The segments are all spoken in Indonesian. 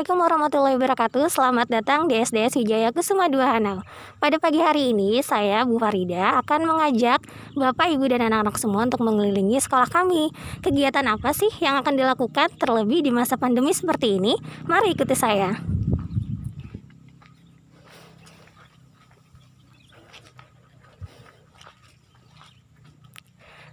Assalamualaikum warahmatullahi wabarakatuh. Selamat datang di SDS Wijaya Kusuma 2 Hanau. Pada pagi hari ini, saya Bu Farida akan mengajak Bapak, Ibu, dan anak-anak semua untuk mengelilingi sekolah kami. Kegiatan apa sih yang akan dilakukan terlebih di masa pandemi seperti ini? Mari ikuti saya.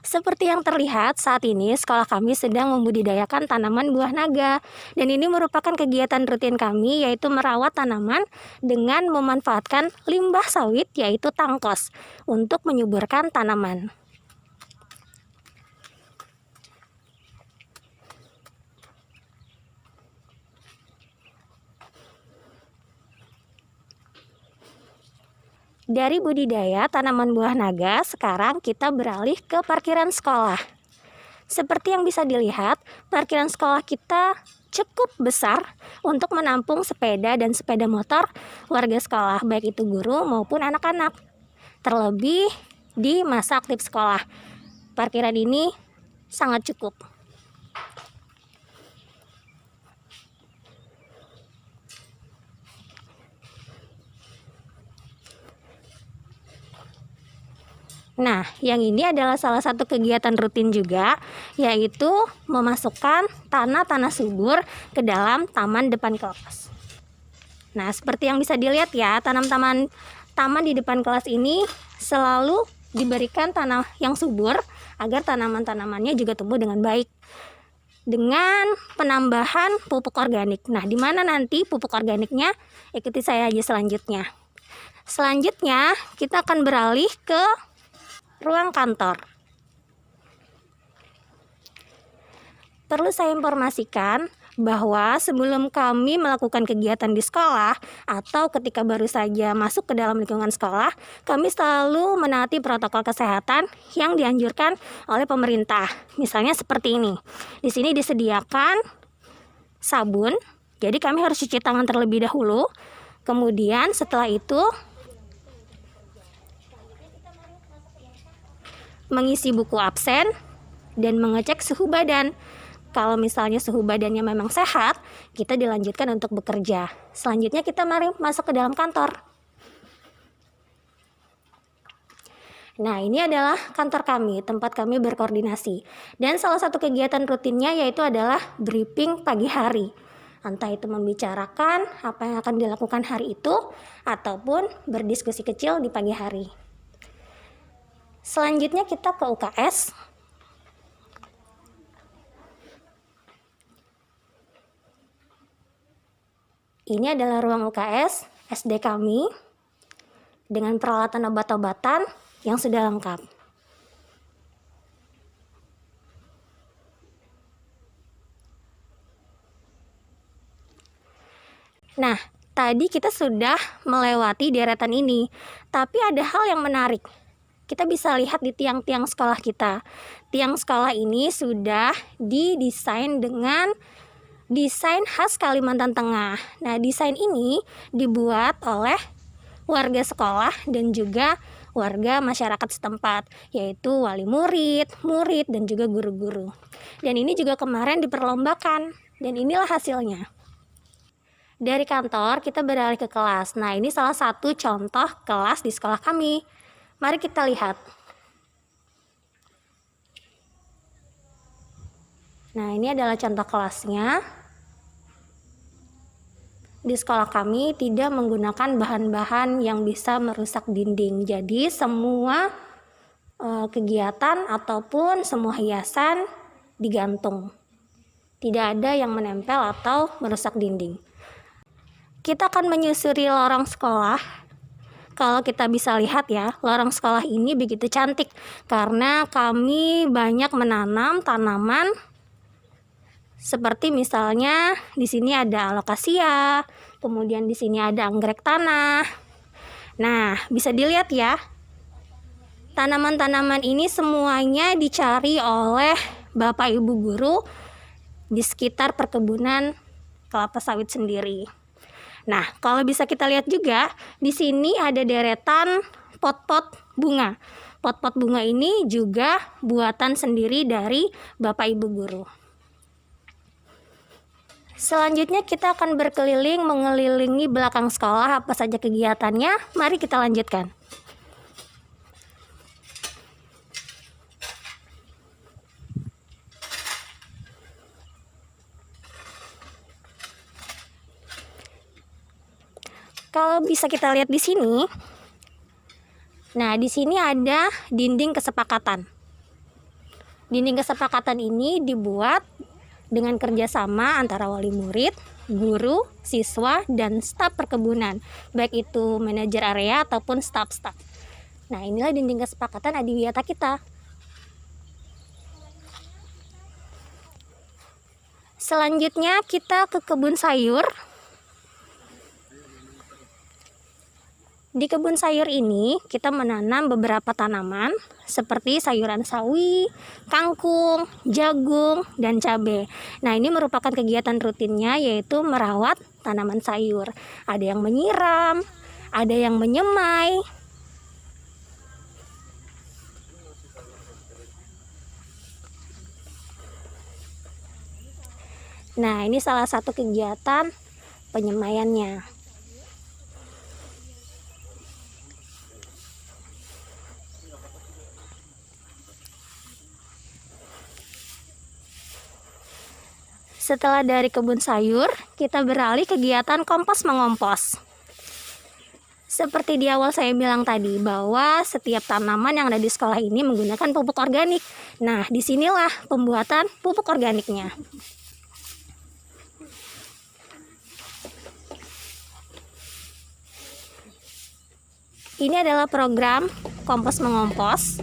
Seperti yang terlihat, saat ini sekolah kami sedang membudidayakan tanaman buah naga. Dan ini merupakan kegiatan rutin kami, yaitu merawat tanaman dengan memanfaatkan limbah sawit, yaitu tangkos, untuk menyuburkan tanaman. Dari budidaya tanaman buah naga, sekarang kita beralih ke parkiran sekolah. Seperti yang bisa dilihat, parkiran sekolah kita cukup besar untuk menampung sepeda dan sepeda motor warga sekolah, baik itu guru maupun anak-anak. Terlebih di masa aktif sekolah, parkiran ini sangat cukup. Nah, yang ini adalah salah satu kegiatan rutin juga, yaitu memasukkan tanah-tanah subur ke dalam taman depan kelas. Nah, seperti yang bisa dilihat ya, taman di depan kelas ini selalu diberikan tanah yang subur agar tanaman-tanamannya juga tumbuh dengan baik. Dengan penambahan pupuk organik. Nah, di mana nanti pupuk organiknya? Ikuti saya aja selanjutnya. Selanjutnya, kita akan beralih ke ruang kantor. Perlu saya informasikan bahwa sebelum kami melakukan kegiatan di sekolah atau ketika baru saja masuk ke dalam lingkungan sekolah, kami selalu menaati protokol kesehatan yang dianjurkan oleh pemerintah. Misalnya seperti ini. Di sini disediakan sabun, jadi kami harus cuci tangan terlebih dahulu. Kemudian setelah itu mengisi buku absen dan mengecek suhu badan. Kalau misalnya suhu badannya memang sehat, kita dilanjutkan untuk bekerja. Selanjutnya kita mari masuk ke dalam kantor. Nah, ini adalah kantor kami, tempat kami berkoordinasi. Dan salah satu kegiatan rutinnya yaitu adalah briefing pagi hari. Entah itu membicarakan apa yang akan dilakukan hari itu, ataupun berdiskusi kecil di pagi hari. Selanjutnya kita ke UKS. Ini adalah ruang UKS SD kami dengan peralatan obat-obatan yang sudah lengkap. Nah, tadi kita sudah melewati deretan ini, tapi ada hal yang menarik. Kita bisa lihat di tiang-tiang sekolah kita. Tiang sekolah ini sudah didesain dengan desain khas Kalimantan Tengah. Nah, desain ini dibuat oleh warga sekolah dan juga warga masyarakat setempat, yaitu wali murid, dan juga guru-guru. Dan ini juga kemarin diperlombakan, dan inilah hasilnya. Dari kantor kita beralih ke kelas. Nah, ini salah satu contoh kelas di sekolah kami. Mari kita lihat. Nah, ini adalah contoh kelasnya. Di sekolah kami tidak menggunakan bahan-bahan yang bisa merusak dinding. Jadi semua kegiatan ataupun semua hiasan digantung. Tidak ada yang menempel atau merusak dinding. Kita akan menyusuri lorong sekolah. Kalau kita bisa lihat ya, lorong sekolah ini begitu cantik karena kami banyak menanam tanaman seperti misalnya di sini ada alokasia, kemudian di sini ada anggrek tanah. Nah, bisa dilihat ya, tanaman-tanaman ini semuanya dicari oleh Bapak Ibu guru di sekitar perkebunan kelapa sawit sendiri. Nah, kalau bisa kita lihat juga, di sini ada deretan pot-pot bunga. Pot-pot bunga ini juga buatan sendiri dari Bapak Ibu guru. Selanjutnya kita akan berkeliling mengelilingi belakang sekolah. Apa saja kegiatannya? Mari kita lanjutkan. Kalau bisa kita lihat di sini, nah di sini ada dinding kesepakatan. Dinding kesepakatan ini dibuat dengan kerjasama antara wali murid, guru, siswa, dan staf perkebunan, baik itu manajer area ataupun staf-staf. Nah, inilah dinding kesepakatan adiwiyata kita. Selanjutnya kita ke kebun sayur. Di kebun sayur ini kita menanam beberapa tanaman seperti sayuran sawi, kangkung, jagung, dan cabai. Nah, ini merupakan kegiatan rutinnya yaitu merawat tanaman sayur. Ada yang menyiram, ada yang menyemai. Nah, ini salah satu kegiatan penyemaiannya. Setelah dari kebun sayur, kita beralih kegiatan kompos mengompos. Seperti di awal saya bilang tadi bahwa setiap tanaman yang ada di sekolah ini menggunakan pupuk organik. Nah, disinilah pembuatan pupuk organiknya. Ini adalah program kompos mengompos.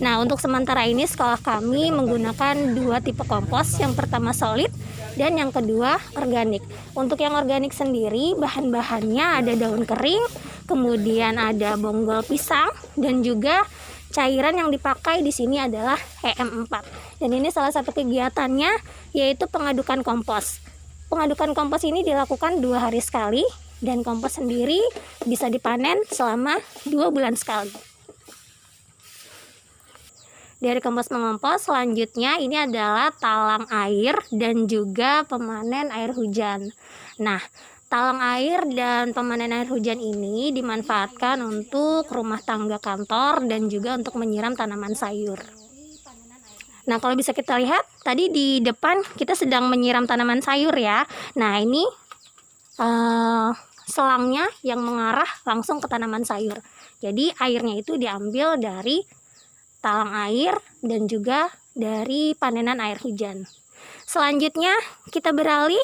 Nah, untuk sementara ini sekolah kami menggunakan dua tipe kompos. Yang pertama solid dan yang kedua organik. Untuk yang organik sendiri bahan-bahannya ada daun kering, kemudian ada bonggol pisang, dan juga cairan yang dipakai di sini adalah EM4. Dan ini salah satu kegiatannya yaitu pengadukan kompos. Pengadukan kompos ini dilakukan 2 hari sekali dan kompos sendiri bisa dipanen selama 2 bulan sekali. Dari kompos mengompos selanjutnya ini adalah talang air dan juga pemanen air hujan. Nah, talang air dan pemanen air hujan ini dimanfaatkan untuk rumah tangga kantor dan juga untuk menyiram tanaman sayur. Nah, kalau bisa kita lihat tadi di depan kita sedang menyiram tanaman sayur ya. Nah, ini selangnya yang mengarah langsung ke tanaman sayur. Jadi airnya itu diambil dari talang air dan juga dari panenan air hujan. Selanjutnya kita beralih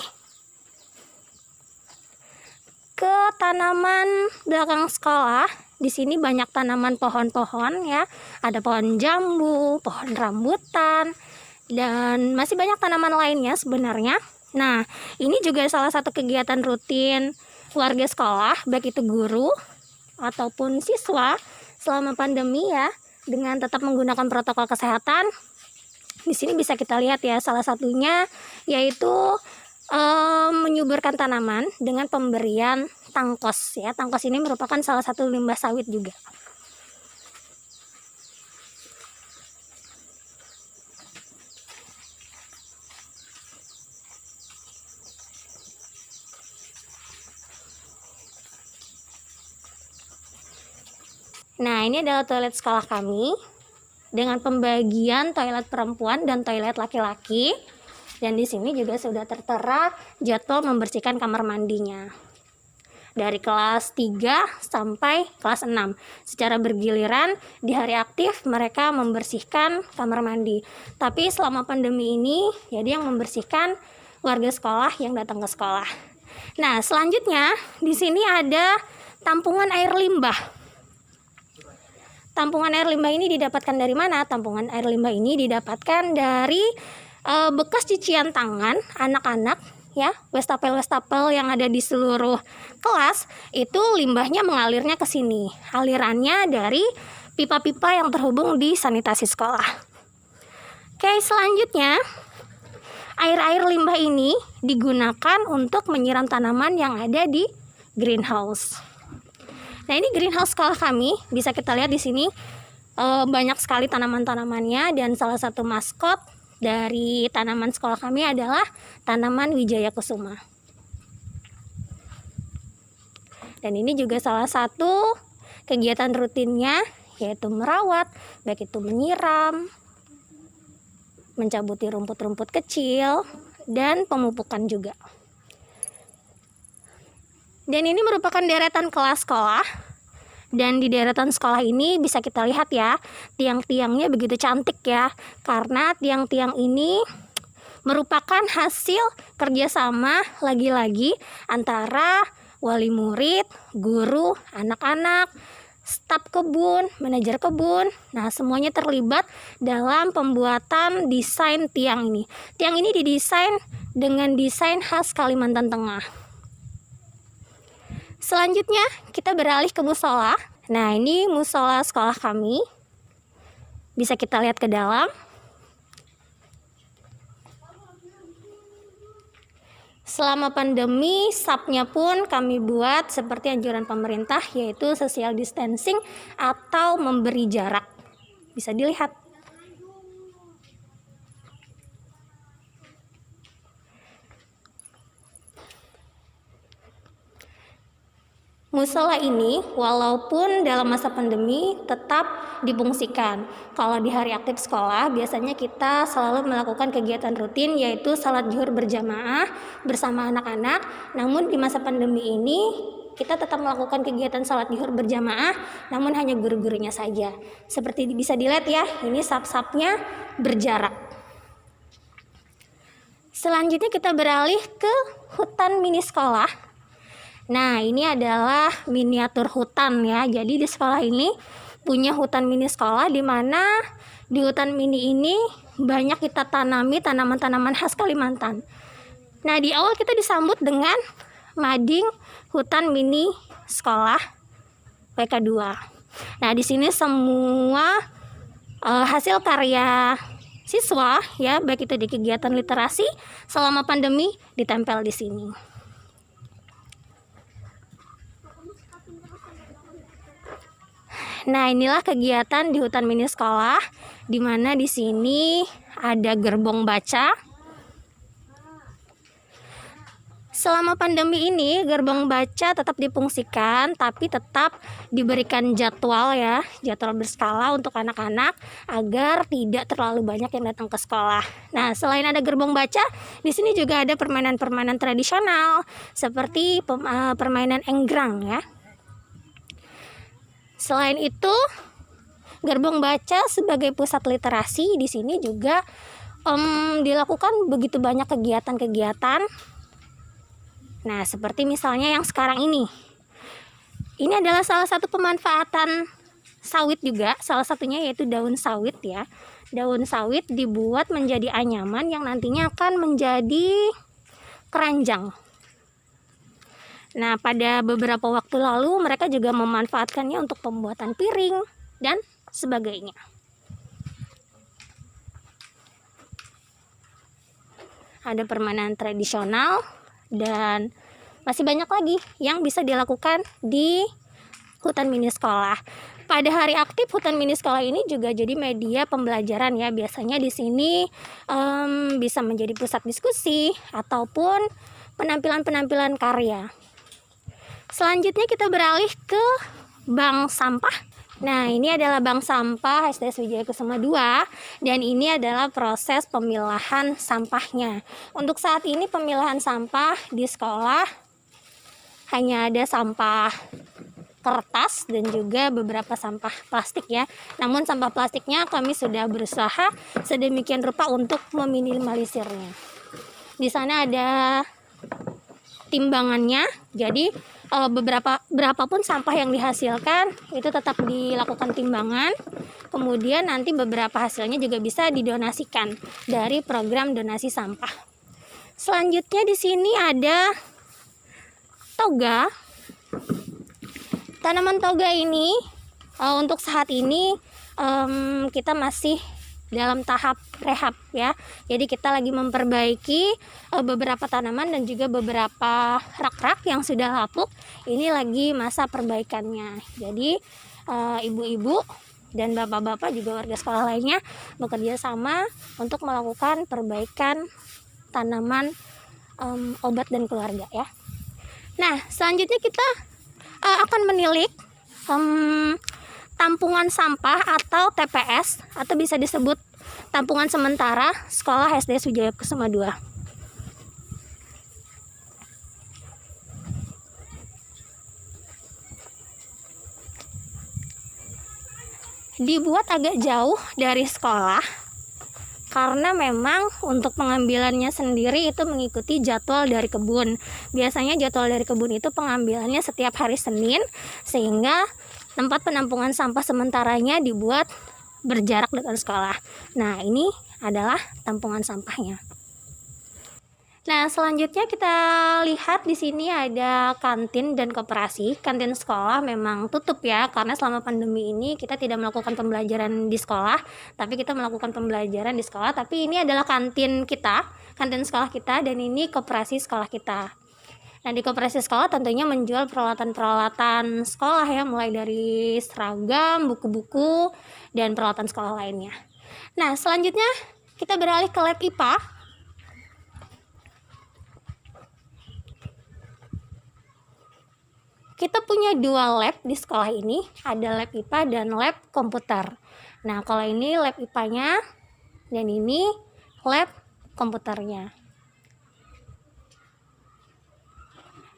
ke tanaman belakang sekolah. Di sini banyak tanaman pohon-pohon ya. Ada pohon jambu, pohon rambutan, dan masih banyak tanaman lainnya sebenarnya. Nah, ini juga salah satu kegiatan rutin warga sekolah, baik itu guru ataupun siswa selama pandemi ya, dengan tetap menggunakan protokol kesehatan. Di sini bisa kita lihat ya, salah satunya yaitu menyuburkan tanaman dengan pemberian tangkos ya. Tangkos ini merupakan salah satu limbah sawit juga. Nah, ini adalah toilet sekolah kami dengan pembagian toilet perempuan dan toilet laki-laki. Dan di sini juga sudah tertera jadwal membersihkan kamar mandinya. Dari kelas 3 sampai kelas 6. Secara bergiliran di hari aktif mereka membersihkan kamar mandi. Tapi selama pandemi ini jadi yang membersihkan warga sekolah yang datang ke sekolah. Nah, selanjutnya di sini ada tampungan air limbah. Tampungan air limbah ini didapatkan dari mana? Tampungan air limbah ini didapatkan dari bekas cucian tangan anak-anak ya, wastafel-wastafel yang ada di seluruh kelas. Itu limbahnya mengalirnya ke sini. Alirannya dari pipa-pipa yang terhubung di sanitasi sekolah. Oke, selanjutnya air-air limbah ini digunakan untuk menyiram tanaman yang ada di greenhouse. Nah, ini greenhouse sekolah kami, bisa kita lihat di sini banyak sekali tanaman-tanamannya, dan salah satu maskot dari tanaman sekolah kami adalah tanaman Wijaya Kusuma. Dan ini juga salah satu kegiatan rutinnya, yaitu merawat, baik itu menyiram, mencabuti rumput-rumput kecil, dan pemupukan juga. Dan ini merupakan deretan kelas sekolah. Dan di deretan sekolah ini bisa kita lihat ya, tiang-tiangnya begitu cantik ya, karena tiang-tiang ini merupakan hasil kerjasama lagi-lagi antara wali murid, guru, anak-anak, staf kebun, manajer kebun. Nah, semuanya terlibat dalam pembuatan desain tiang ini. Tiang ini didesain dengan desain khas Kalimantan Tengah. Selanjutnya, kita beralih ke musola. Nah, ini musola sekolah kami. Bisa kita lihat ke dalam. Selama pandemi, SAP-nya pun kami buat seperti anjuran pemerintah, yaitu social distancing atau memberi jarak. Bisa dilihat. Musola ini walaupun dalam masa pandemi tetap difungsikan. Kalau di hari aktif sekolah biasanya kita selalu melakukan kegiatan rutin, yaitu salat zuhur berjamaah bersama anak-anak. Namun di masa pandemi ini kita tetap melakukan kegiatan salat zuhur berjamaah, namun hanya guru-gurunya saja. Seperti bisa dilihat ya, ini sap-sapnya berjarak. Selanjutnya kita beralih ke hutan mini sekolah. Nah, ini adalah miniatur hutan ya. Jadi di sekolah ini punya hutan mini sekolah, di mana di hutan mini ini banyak kita tanami tanaman-tanaman khas Kalimantan. Nah, di awal kita disambut dengan mading hutan mini sekolah PK2. Nah, di sini semua hasil karya siswa ya, baik itu di kegiatan literasi selama pandemi ditempel di sini. Nah, inilah kegiatan di hutan mini sekolah, di mana di sini ada gerbong baca. Selama pandemi ini, gerbong baca tetap difungsikan, tapi tetap diberikan jadwal ya, jadwal berskala untuk anak-anak agar tidak terlalu banyak yang datang ke sekolah. Nah, selain ada gerbong baca, di sini juga ada permainan-permainan tradisional seperti permainan enggrang ya. Selain itu, gerbong baca sebagai pusat literasi di sini juga dilakukan begitu banyak kegiatan-kegiatan. Nah, seperti misalnya yang sekarang ini. Ini adalah salah satu pemanfaatan sawit juga, salah satunya yaitu daun sawit ya. Daun sawit dibuat menjadi anyaman yang nantinya akan menjadi keranjang. Nah, pada beberapa waktu lalu mereka juga memanfaatkannya untuk pembuatan piring dan sebagainya. Ada permainan tradisional dan masih banyak lagi yang bisa dilakukan di hutan mini sekolah. Pada hari aktif hutan mini sekolah ini juga jadi media pembelajaran ya. Biasanya di sini bisa menjadi pusat diskusi ataupun penampilan-penampilan karya. Selanjutnya kita beralih ke bank sampah. Nah, ini adalah bank sampah STS Wijaya Kusuma 2 dan ini adalah proses pemilahan sampahnya. Untuk saat ini pemilahan sampah di sekolah hanya ada sampah kertas dan juga beberapa sampah plastik ya. Namun sampah plastiknya kami sudah berusaha sedemikian rupa untuk meminimalisirnya. Di sana ada timbangannya, jadi berapapun sampah yang dihasilkan itu tetap dilakukan timbangan. Kemudian nanti beberapa hasilnya juga bisa didonasikan dari program donasi sampah. Selanjutnya di sini ada toga. Tanaman toga ini untuk saat ini kita masih dalam tahap rehab ya. Jadi kita lagi memperbaiki beberapa tanaman dan juga beberapa rak-rak yang sudah lapuk. Ini lagi masa perbaikannya. Jadi ibu-ibu dan bapak-bapak juga warga sekolah lainnya bekerja sama untuk melakukan perbaikan tanaman, obat dan keluarga ya. Nah, selanjutnya kita akan menilik tampungan sampah atau TPS, atau bisa disebut tampungan sementara Sekolah SD Wijaya Kusuma II. Dibuat agak jauh dari sekolah karena memang untuk pengambilannya sendiri itu mengikuti jadwal dari kebun. Biasanya jadwal dari kebun itu pengambilannya setiap hari Senin, sehingga tempat penampungan sampah sementaranya dibuat berjarak dengan sekolah. Nah, ini adalah tampungan sampahnya. Nah, selanjutnya kita lihat di sini ada kantin dan koperasi. Kantin sekolah memang tutup ya, karena selama pandemi ini kita tidak melakukan pembelajaran di sekolah, tapi kita melakukan pembelajaran di sekolah. Tapi ini adalah kantin kita, kantin sekolah kita, dan ini koperasi sekolah kita. Nah, di koperasi sekolah tentunya menjual peralatan-peralatan sekolah ya, mulai dari seragam, buku-buku, dan peralatan sekolah lainnya. Nah, selanjutnya kita beralih ke lab IPA. Kita punya dua lab di sekolah ini, ada lab IPA dan lab komputer. Nah, kalau ini lab IPA-nya dan ini lab komputernya.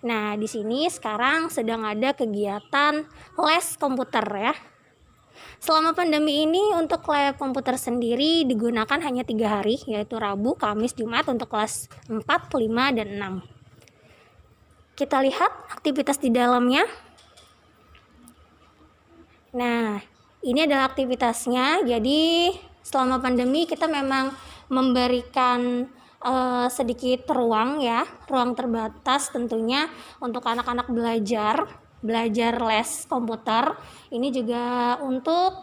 Nah, di sini sekarang sedang ada kegiatan les komputer ya. Selama pandemi ini untuk lab komputer sendiri digunakan hanya 3 hari, yaitu Rabu, Kamis, Jumat untuk kelas 4, 5, dan 6. Kita lihat aktivitas di dalamnya. Nah, ini adalah aktivitasnya. Jadi selama pandemi kita memang memberikan sedikit ruang ya, ruang terbatas tentunya untuk anak-anak belajar les komputer. Ini juga untuk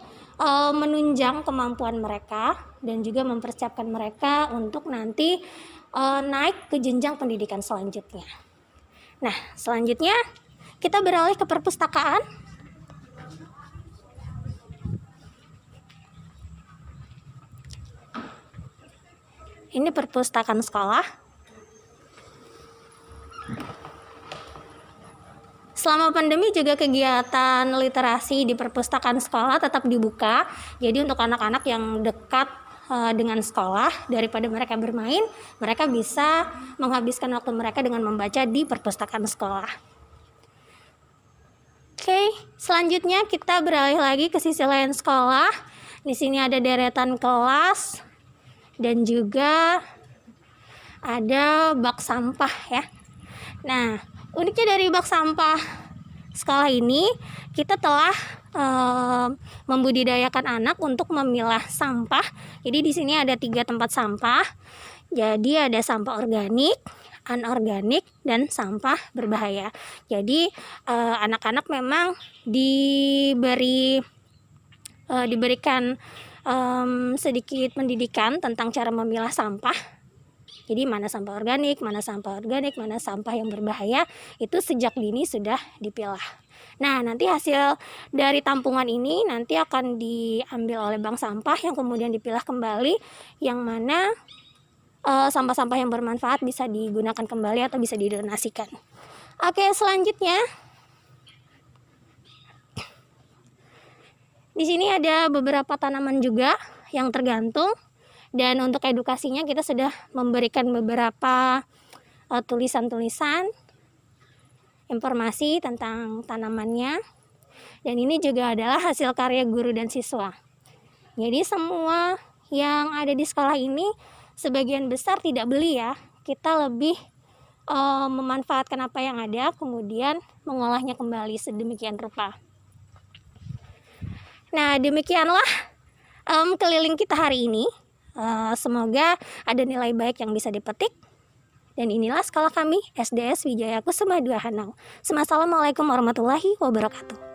menunjang kemampuan mereka dan juga mempersiapkan mereka untuk nanti naik ke jenjang pendidikan selanjutnya. Nah, selanjutnya kita beralih ke perpustakaan. Ini perpustakaan sekolah. Selama pandemi juga kegiatan literasi di perpustakaan sekolah tetap dibuka. Jadi untuk anak-anak yang dekat dengan sekolah, daripada mereka bermain, mereka bisa menghabiskan waktu mereka dengan membaca di perpustakaan sekolah. Oke, selanjutnya kita beralih lagi ke sisi lain sekolah. Di sini ada deretan kelas dan juga ada bak sampah ya. Nah, uniknya dari bak sampah sekolah ini, kita telah membudidayakan anak untuk memilah sampah. Jadi di sini ada 3 tempat sampah. Jadi ada sampah organik, anorganik, dan sampah berbahaya. Jadi anak-anak memang diberikan sedikit pendidikan tentang cara memilah sampah. Jadi mana sampah organik, mana sampah yang berbahaya, itu sejak dini sudah dipilah. Nah, nanti hasil dari tampungan ini nanti akan diambil oleh bank sampah yang kemudian dipilah kembali, yang mana sampah-sampah yang bermanfaat bisa digunakan kembali atau bisa didonasikan. Oke, selanjutnya di sini ada beberapa tanaman juga yang tergantung, dan untuk edukasinya kita sudah memberikan beberapa tulisan-tulisan informasi tentang tanamannya, dan ini juga adalah hasil karya guru dan siswa. Jadi semua yang ada di sekolah ini sebagian besar tidak beli ya, kita lebih memanfaatkan apa yang ada kemudian mengolahnya kembali sedemikian rupa. Nah, demikianlah keliling kita hari ini. Semoga ada nilai baik yang bisa dipetik. Dan inilah sekolah kami, SDS Wijaya Kusuma II Hanau. Assalamualaikum warahmatullahi wabarakatuh.